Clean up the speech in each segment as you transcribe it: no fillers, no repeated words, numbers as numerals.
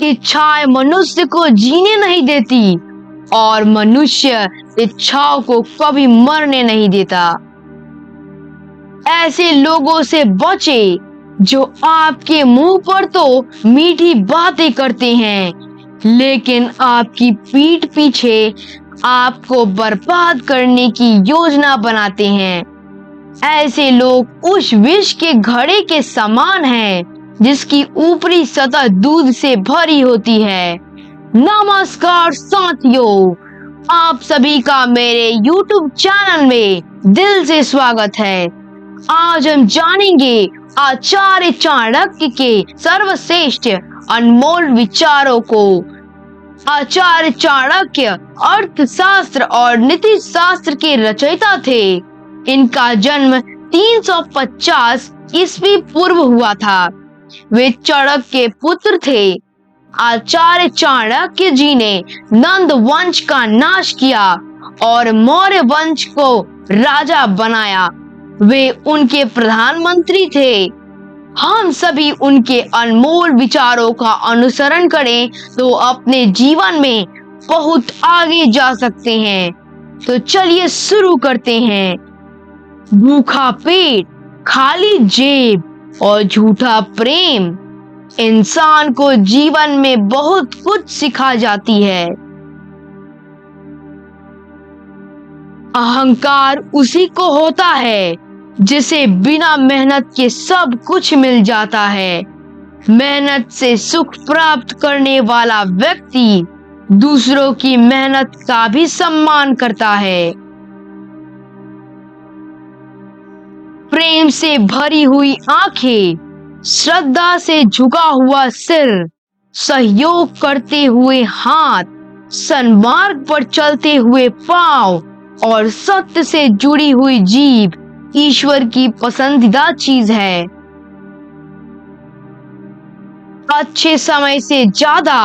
इच्छाएं मनुष्य को जीने नहीं देती और मनुष्य इच्छाओं को कभी मरने नहीं देता। ऐसे लोगों से बचे जो आपके मुंह पर तो मीठी बातें करते हैं, लेकिन आपकी पीठ पीछे आपको बर्बाद करने की योजना बनाते हैं। ऐसे लोग उस विष के घड़े के समान हैं जिसकी ऊपरी सतह दूध से भरी होती है। नमस्कार साथियों, आप सभी का मेरे YouTube चैनल में दिल से स्वागत है। आज हम जानेंगे आचार्य चाणक्य के सर्वश्रेष्ठ अनमोल विचारों को। आचार्य चाणक्य अर्थशास्त्र और नीति शास्त्र के रचयिता थे। इनका जन्म 350 ईस्वी पूर्व हुआ था। वे चाणक्य के पुत्र थे। आचार्य चाणक्य जी ने नंद वंश का नाश किया और मौर्य वंश को राजा बनाया। वे उनके प्रधानमंत्री थे। हम सभी उनके अनमोल विचारों का अनुसरण करें तो अपने जीवन में बहुत आगे जा सकते हैं। तो चलिए शुरू करते हैं। भूखा पेट, खाली जेब और झूठा प्रेम इंसान को जीवन में बहुत कुछ सिखा जाती है। अहंकार उसी को होता है जिसे बिना मेहनत के सब कुछ मिल जाता है। मेहनत से सुख प्राप्त करने वाला व्यक्ति दूसरों की मेहनत का भी सम्मान करता है। प्रेम से भरी हुई आंखें, श्रद्धा से झुका हुआ सिर, सहयोग करते हुए हाथ, सन्मार्ग पर चलते हुए पांव और सत्य से जुड़ी हुई जीभ ईश्वर की पसंदीदा चीज है। अच्छे समय से ज्यादा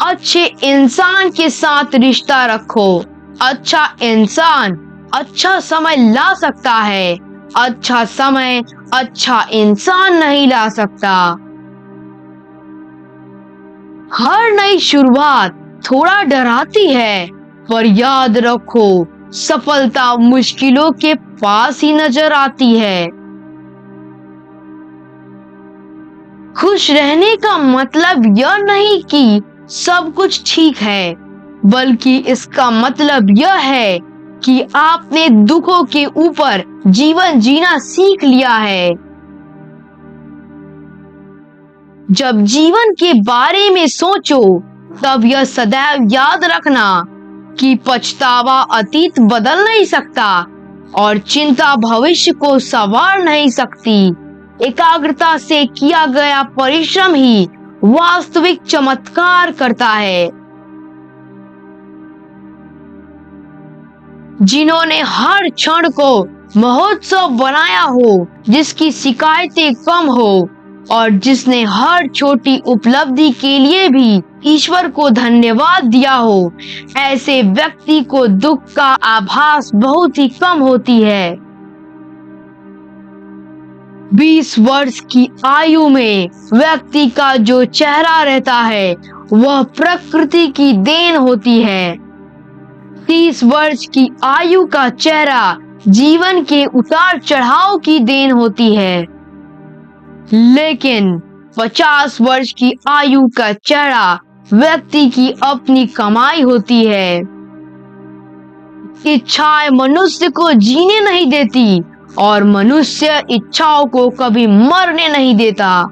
अच्छे इंसान के साथ रिश्ता रखो। अच्छा इंसान अच्छा समय ला सकता है, अच्छा समय अच्छा इंसान नहीं ला सकता। हर नई शुरुआत थोड़ा डराती है, पर याद रखो सफलता मुश्किलों के पास ही नजर आती है। खुश रहने का मतलब यह नहीं कि सब कुछ ठीक है, बल्कि इसका मतलब यह है कि आपने दुखों के ऊपर जीवन जीना सीख लिया है। जब जीवन के बारे में सोचो, तब यह सदैव याद रखना कि पछतावा अतीत बदल नहीं सकता और चिंता भविष्य को संवार नहीं सकती। एकाग्रता से किया गया परिश्रम ही वास्तविक चमत्कार करता है। जिन्होंने हर क्षण को महोत्सव बनाया हो, जिसकी शिकायतें कम हो और जिसने हर छोटी उपलब्धि के लिए भी ईश्वर को धन्यवाद दिया हो, ऐसे व्यक्ति को दुख का आभास बहुत ही कम होती है। 20 वर्ष की आयु में व्यक्ति का जो चेहरा रहता है वह प्रकृति की देन होती है। 30 वर्ष की आयु का चेहरा जीवन के उतार चढ़ाव की देन होती है, लेकिन 50 वर्ष की आयु का चेहरा व्यक्ति की अपनी कमाई होती है। इच्छाएं मनुष्य को जीने नहीं देती और मनुष्य इच्छाओं को कभी मरने नहीं देता।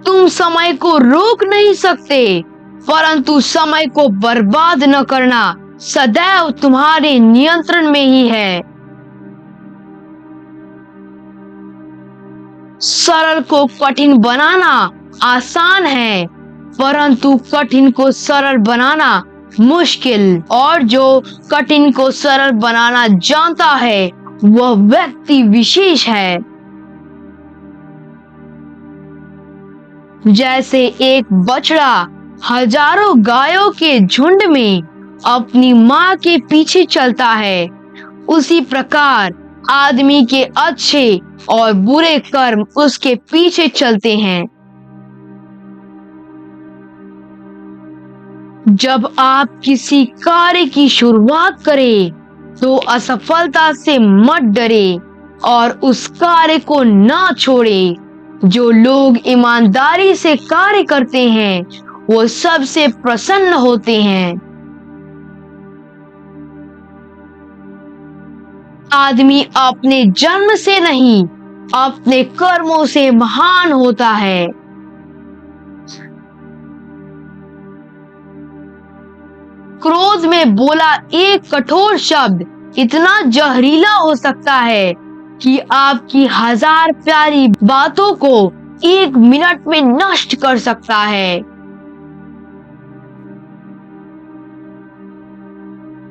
तुम समय को रोक नहीं सकते, परंतु समय को बर्बाद न करना सदैव तुम्हारे नियंत्रण में ही है। सरल को कठिन बनाना आसान है, परंतु कठिन को सरल बनाना मुश्किल, और जो कठिन को सरल बनाना जानता है वह व्यक्ति विशेष है। जैसे एक बछड़ा हजारों गायों के झुंड में अपनी माँ के पीछे चलता है, उसी प्रकार आदमी के अच्छे और बुरे कर्म उसके पीछे चलते हैं। जब आप किसी कार्य की शुरुआत करें तो असफलता से मत डरे और उस कार्य को ना छोड़े। जो लोग ईमानदारी से कार्य करते हैं वो सबसे प्रसन्न होते हैं। आदमी अपने जन्म से नहीं, अपने कर्मों से महान होता है। क्रोध में बोला एक कठोर शब्द इतना जहरीला हो सकता है कि आपकी 1000 प्यारी बातों को 1 मिनट में नष्ट कर सकता है।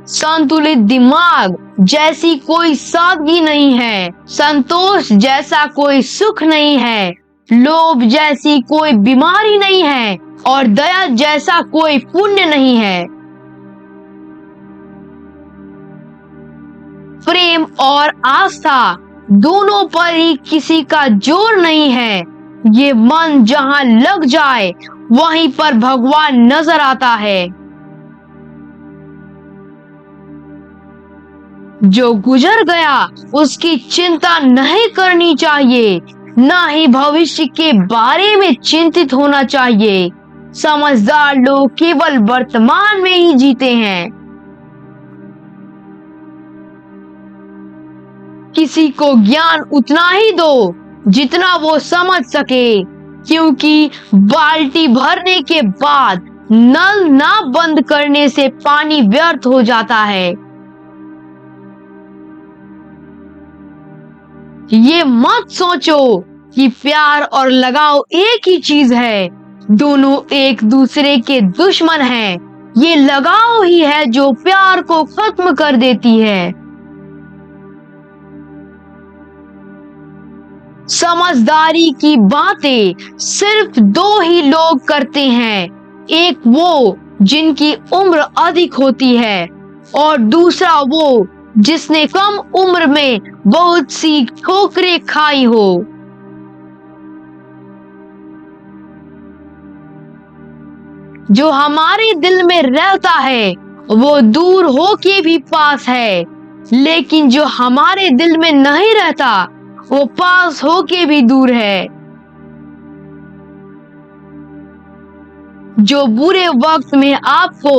संतुलित दिमाग जैसी कोई सादगी नहीं है, संतोष जैसा कोई सुख नहीं है, लोभ जैसी कोई बीमारी नहीं है और दया जैसा कोई पुण्य नहीं है। प्रेम और आस्था दोनों पर ही किसी का जोर नहीं है। ये मन जहां लग जाए वहीं पर भगवान नजर आता है। जो गुजर गया उसकी चिंता नहीं करनी चाहिए, ना ही भविष्य के बारे में चिंतित होना चाहिए। समझदार लोग केवल वर्तमान में ही जीते हैं। किसी को ज्ञान उतना ही दो जितना वो समझ सके, क्योंकि बाल्टी भरने के बाद नल ना बंद करने से पानी व्यर्थ हो जाता है। ये मत सोचो कि प्यार और लगाव एक ही चीज है, दोनों एक दूसरे के दुश्मन हैं। ये लगाव ही है जो प्यार को खत्म कर देती है। समझदारी की बातें सिर्फ 2 ही लोग करते हैं, एक वो जिनकी उम्र अधिक होती है और दूसरा वो जिसने कम उम्र में बहुत सी ठोकरें खाई हो। जो हमारे दिल में रहता है वो दूर होके भी पास है, लेकिन जो हमारे दिल में नहीं रहता वो पास होके भी दूर है। जो बुरे वक्त में आपको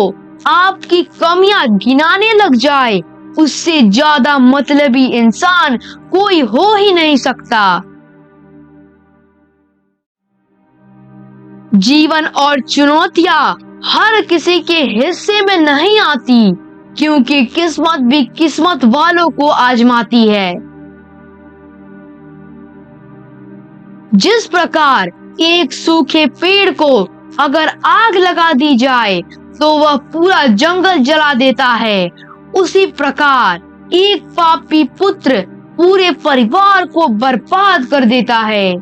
आपकी कमियां गिनाने लग जाए उससे ज्यादा मतलबी इंसान कोई हो ही नहीं सकता। जीवन और चुनौतियां हर किसी के हिस्से में नहीं आती, क्योंकि किस्मत भी किस्मत वालों को आजमाती है। जिस प्रकार एक सूखे पेड़ को अगर आग लगा दी जाए तो वह पूरा जंगल जला देता है, उसी प्रकार एक पापी पुत्र पूरे परिवार को बर्बाद कर देता है।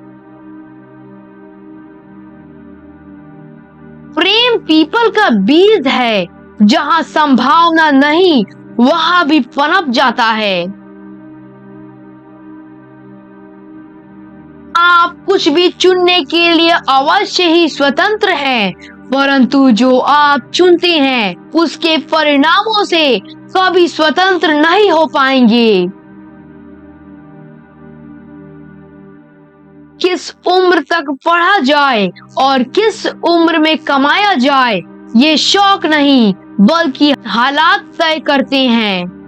प्रेम पीपल का बीज है, जहां संभावना नहीं वहां भी पनप जाता है। आप कुछ भी चुनने के लिए अवश्य ही स्वतंत्र हैं, परंतु जो आप चुनते हैं उसके परिणामों से कभी स्वतंत्र नहीं हो पाएंगे। किस उम्र तक पढ़ा जाए और किस उम्र में कमाया जाए ये शौक नहीं बल्कि हालात तय करते हैं।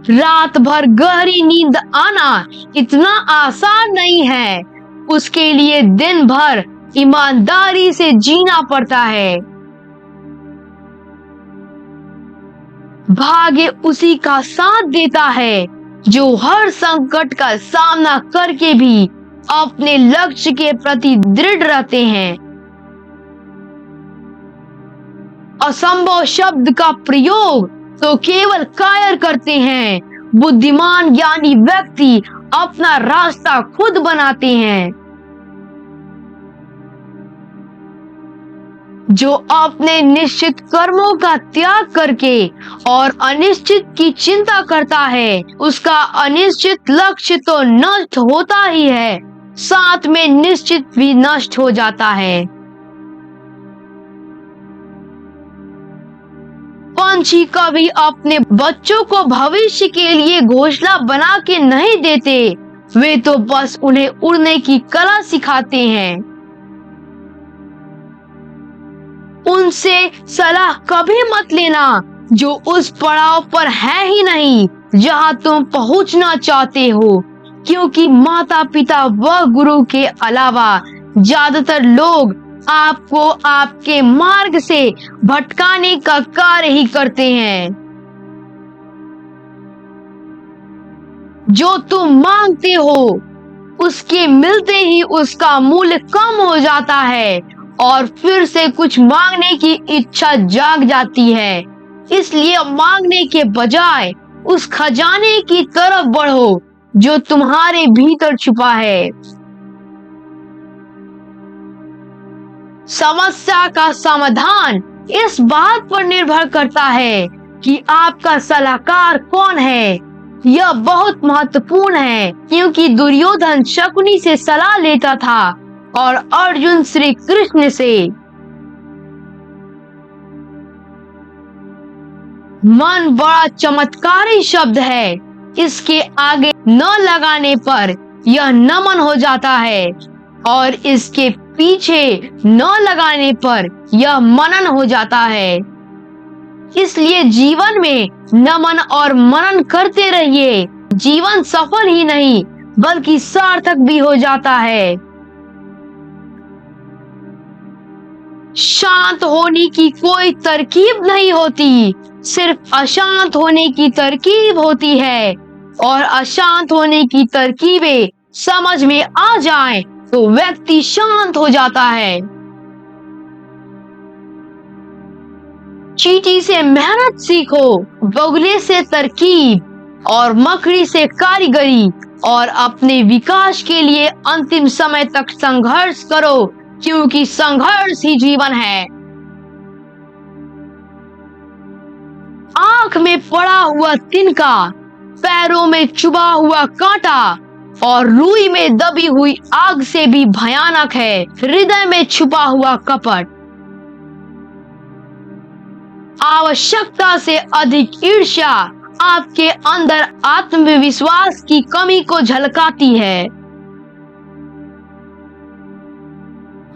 रात भर गहरी नींद आना इतना आसान नहीं है, उसके लिए दिन भर ईमानदारी से जीना पड़ता है। भाग्य उसी का साथ देता है जो हर संकट का सामना करके भी अपने लक्ष्य के प्रति दृढ़ रहते हैं। असंभव शब्द का प्रयोग तो केवल कायर करते हैं, बुद्धिमान ज्ञानी व्यक्ति अपना रास्ता खुद बनाते हैं। जो अपने निश्चित कर्मों का त्याग करके और अनिश्चित की चिंता करता है उसका अनिश्चित लक्ष्य तो नष्ट होता ही है, साथ में निश्चित भी नष्ट हो जाता है। पंछी कभी अपने बच्चों को भविष्य के लिए घोंसला बना के नहीं देते, वे तो बस उन्हें उड़ने की कला सिखाते हैं। उनसे सलाह कभी मत लेना जो उस पड़ाव पर है ही नहीं जहां तुम पहुंचना चाहते हो, क्योंकि माता पिता व गुरु के अलावा ज्यादातर लोग आपको आपके मार्ग से भटकाने का कार्य ही करते हैं। जो तुम मांगते हो उसके मिलते ही उसका मूल्य कम हो जाता है और फिर से कुछ मांगने की इच्छा जाग जाती है। इसलिए मांगने के बजाय उस खजाने की तरफ बढ़ो जो तुम्हारे भीतर छुपा है। समस्या का समाधान इस बात पर निर्भर करता है कि आपका सलाहकार कौन है। यह बहुत महत्वपूर्ण है क्योंकि दुर्योधन शकुनी से सलाह लेता था और अर्जुन श्री कृष्ण से। मन बड़ा चमत्कारी शब्द है, इसके आगे न लगाने पर यह नमन हो जाता है और इसके पीछे न लगाने पर यह मनन हो जाता है। इसलिए जीवन में नमन और मनन करते रहिए। जीवन सफल ही नहीं बल्कि सार्थक भी हो जाता है। शांत होने की कोई तरकीब नहीं होती, सिर्फ अशांत होने की तरकीब होती है, और अशांत होने की तरकीबें समझ में आ जाएं तो व्यक्ति शांत हो जाता है। चींटी से मेहनत सीखो, बगुले से तरकीब और मकड़ी से कारीगरी, और अपने विकास के लिए अंतिम समय तक संघर्ष करो, क्योंकि संघर्ष ही जीवन है। आंख में पड़ा हुआ तिनका, पैरों में चुभा हुआ कांटा और रुई में दबी हुई आग से भी भयानक है हृदय में छुपा हुआ कपट। आवश्यकता से अधिक ईर्ष्या आपके अंदर आत्मविश्वास की कमी को झलकाती है।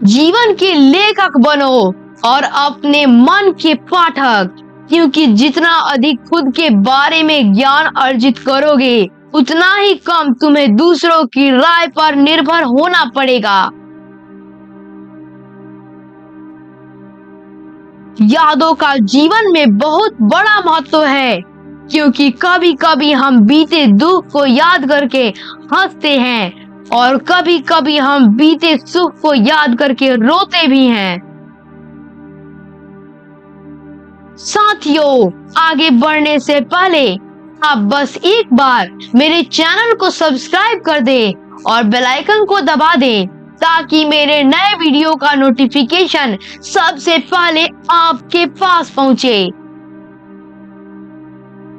जीवन के लेखक बनो और अपने मन के पाठक, क्योंकि जितना अधिक खुद के बारे में ज्ञान अर्जित करोगे उतना ही कम तुम्हें दूसरों की राय पर निर्भर होना पड़ेगा। यादों का जीवन में बहुत बड़ा महत्व है, क्योंकि कभी कभी हम बीते दुख को याद करके हंसते हैं और कभी कभी हम बीते सुख को याद करके रोते भी हैं। साथियों, आगे बढ़ने से पहले आप बस एक बार मेरे चैनल को सब्सक्राइब कर दें और बेल आइकन को दबा दें ताकि मेरे नए वीडियो का नोटिफिकेशन सबसे पहले आपके पास पहुंचे।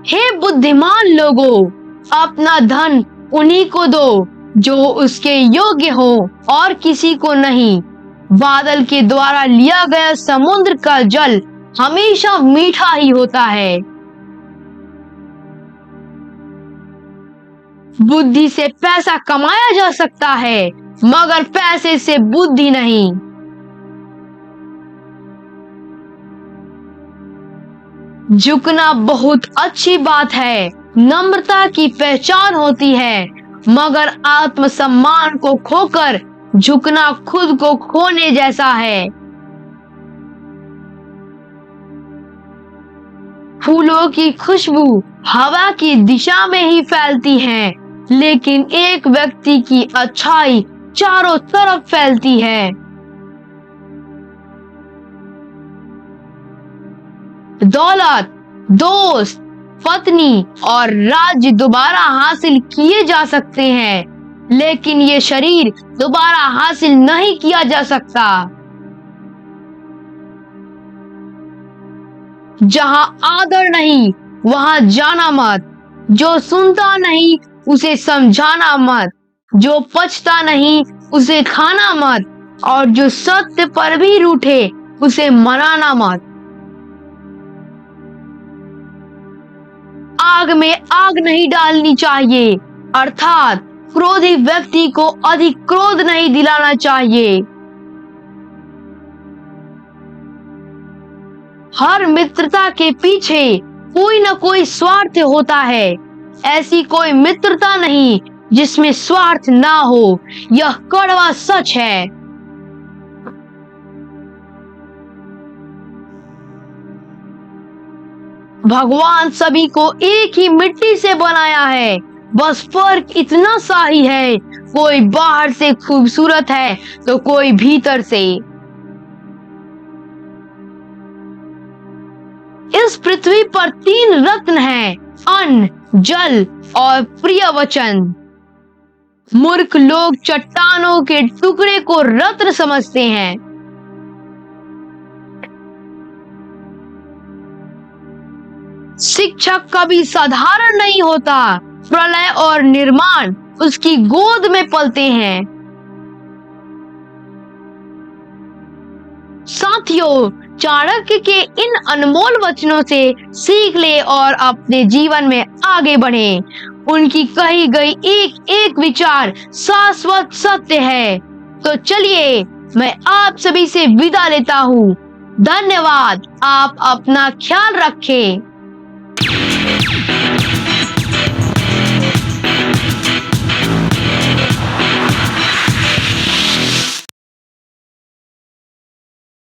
हे बुद्धिमान लोगों, अपना धन उन्हीं को दो जो उसके योग्य हो और किसी को नहीं। बादल के द्वारा लिया गया समुद्र का जल हमेशा मीठा ही होता है। बुद्धि से पैसा कमाया जा सकता है, मगर पैसे से बुद्धि नहीं। झुकना बहुत अच्छी बात है, नम्रता की पहचान होती है, मगर आत्मसम्मान को खोकर झुकना खुद को खोने जैसा है। फूलों की खुशबू हवा की दिशा में ही फैलती है, लेकिन एक व्यक्ति की अच्छाई चारों तरफ फैलती है। दौलत, दोस्त, पत्नी और राज्य दोबारा हासिल किए जा सकते हैं, लेकिन ये शरीर दोबारा हासिल नहीं किया जा सकता। जहां आदर नहीं वहां जाना मत, जो सुनता नहीं उसे समझाना मत, जो पचता नहीं उसे खाना मत, और जो सत्य पर भी रूठे उसे मनाना मत। आग में आग नहीं डालनी चाहिए, अर्थात क्रोधी व्यक्ति को अधिक क्रोध नहीं दिलाना चाहिए। हर मित्रता के पीछे कोई न कोई स्वार्थ होता है। ऐसी कोई मित्रता नहीं जिसमें स्वार्थ ना हो, यह कड़वा सच है। भगवान सभी को एक ही मिट्टी से बनाया है, बस फर्क इतना सा ही है, कोई बाहर से खूबसूरत है तो कोई भीतर से। इस पृथ्वी पर 3 रत्न हैं, अन्न, जल और प्रिय वचन। मूर्ख लोग चट्टानों के टुकड़े को रत्न समझते हैं। शिक्षक कभी साधारण नहीं होता, प्रलय और निर्माण उसकी गोद में पलते हैं। साथियों, चाणक्य के इन अनमोल वचनों से सीख ले और अपने जीवन में आगे बढ़े। उनकी कही गई एक एक विचार शाश्वत सत्य है। तो चलिए, मैं आप सभी से विदा लेता हूँ। धन्यवाद। आप अपना ख्याल रखें।